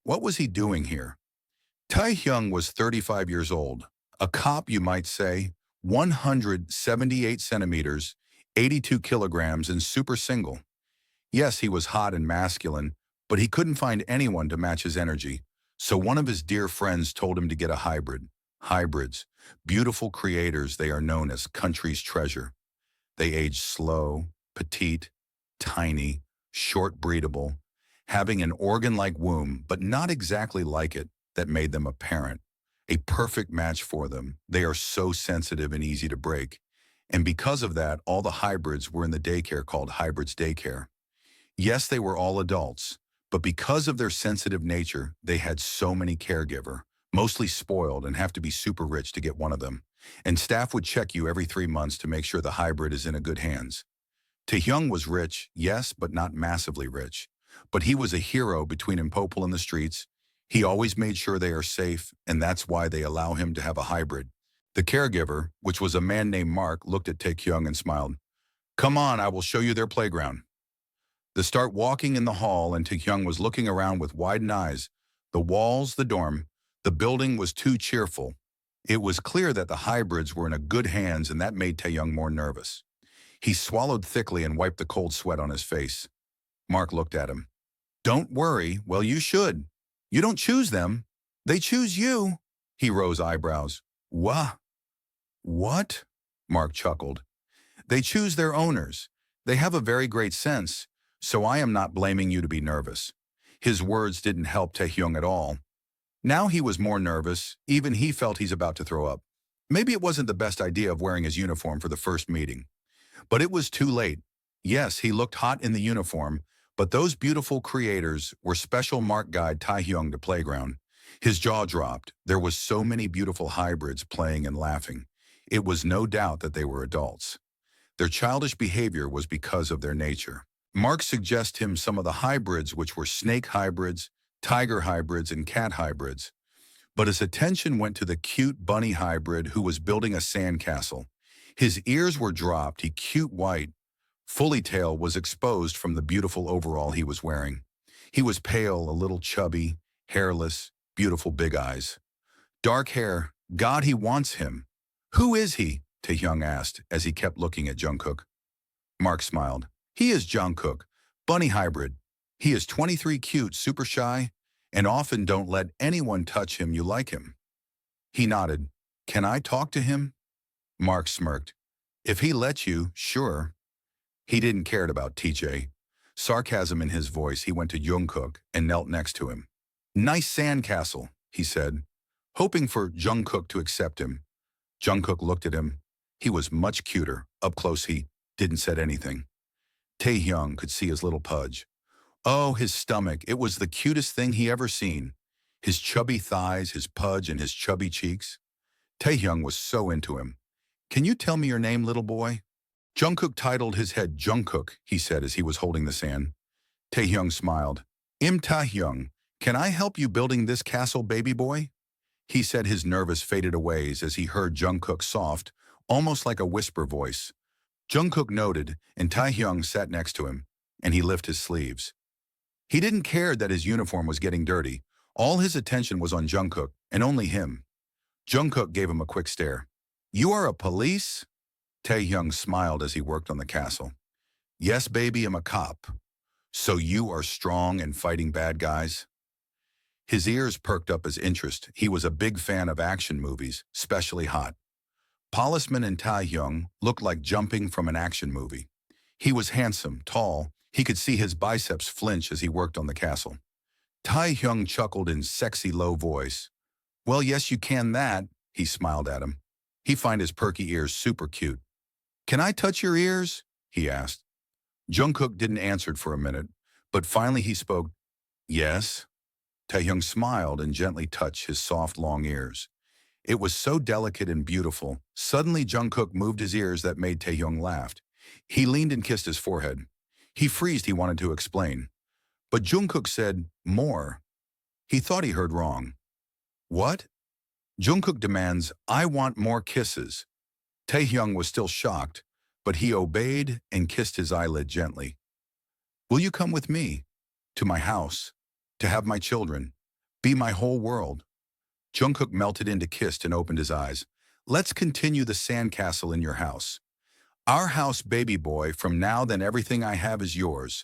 What was he doing here? Tae-hyung was 35 years old, a cop you might say, 178 centimeters, 82 kilograms, and super single. Yes, he was hot and masculine, but he couldn't find anyone to match his energy. So one of his dear friends told him to get a hybrid. Hybrids, beautiful creators, they are known as country's treasure. They age slow, petite, tiny, short breedable, having an organ-like womb, but not exactly like it, that made them a parent. A perfect match for them. They are so sensitive and easy to break. And because of that, all the hybrids were in the daycare called Hybrids Daycare. Yes, they were all adults, but because of their sensitive nature, they had so many caregiver, mostly spoiled and have to be super rich to get one of them. And staff would check you every 3 months to make sure the hybrid is in a good hands. Taehyung was rich, yes, but not massively rich. But he was a hero between Impopol and the streets. He always made sure they are safe, and that's why they allow him to have a hybrid. The caregiver, which was a man named Mark, looked at Taehyung and smiled. Come on, I will show you their playground. They start walking in the hall, and Taehyung was looking around with widened eyes. The walls, the dorm, the building was too cheerful. It was clear that the hybrids were in a good hands, and that made Taehyung more nervous. He swallowed thickly and wiped the cold sweat on his face. Mark looked at him. Don't worry. Well, you should. You don't choose them. They choose you. He rose eyebrows. What? Mark chuckled. They choose their owners. They have a very great sense, so I am not blaming you to be nervous. His words didn't help Taehyung at all. Now he was more nervous. Even he felt he's about to throw up. Maybe it wasn't the best idea of wearing his uniform for the first meeting. But it was too late. Yes, he looked hot in the uniform, but those beautiful creators were special Mark guide Taehyung to playground. His jaw dropped. There was so many beautiful hybrids playing and laughing. It was no doubt that they were adults. Their childish behavior was because of their nature. Mark suggested him some of the hybrids, which were snake hybrids, tiger hybrids, and cat hybrids. But his attention went to the cute bunny hybrid who was building a sandcastle. His ears were dropped, he cute white. Fully tail was exposed from the beautiful overall he was wearing. He was pale, a little chubby, hairless, beautiful big eyes. Dark hair, God, he wants him. Who is he? Taehyung asked as he kept looking at Jungkook. Mark smiled. He is Jungkook, bunny hybrid. He is 23, cute, super shy, and often don't let anyone touch him. You like him? He nodded. Can I talk to him? Mark smirked. If he lets you, sure. He didn't care about TJ. Sarcasm in his voice, he went to Jungkook and knelt next to him. Nice sandcastle, he said, hoping for Jungkook to accept him. Jungkook looked at him. He was much cuter. Up close he didn't say anything. Taehyung could see his little pudge. Oh, his stomach. It was the cutest thing he ever seen. His chubby thighs, his pudge, and his chubby cheeks. Taehyung was so into him. Can you tell me your name, little boy? Jungkook titled his head Jungkook, he said as he was holding the sand. Taehyung smiled. Taehyung, can I help you building this castle, baby boy? He said, his nervous faded away as he heard Jungkook's soft, almost like a whisper voice. Jungkook noted, and Taehyung sat next to him, and he lifted his sleeves. He didn't care that his uniform was getting dirty. All his attention was on Jungkook, and only him. Jungkook gave him a quick stare. You are a police? Taehyung smiled as he worked on the castle. Yes, baby, I'm a cop. So you are strong and fighting bad guys? His ears perked up his interest. He was a big fan of action movies, especially hot. Policeman and Taehyung looked like jumping from an action movie. He was handsome, tall. He could see his biceps flinch as he worked on the castle. Taehyung chuckled in sexy low voice. Well, yes, you can that, he smiled at him. He found his perky ears super cute. Can I touch your ears? He asked. Jungkook didn't answer for a minute, but finally he spoke. Yes. Taehyung smiled and gently touched his soft, long ears. It was so delicate and beautiful. Suddenly Jungkook moved his ears that made Taehyung laugh. He leaned and kissed his forehead. He freezed, he wanted to explain. But Jungkook said, more. He thought he heard wrong. What? Jungkook demands, I want more kisses. Taehyung was still shocked, but he obeyed and kissed his eyelid gently. Will you come with me? To my house? To have my children? Be my whole world. Jungkook melted into kiss and opened his eyes. Let's continue the sandcastle in your house. Our house, baby boy, from now then everything I have is yours.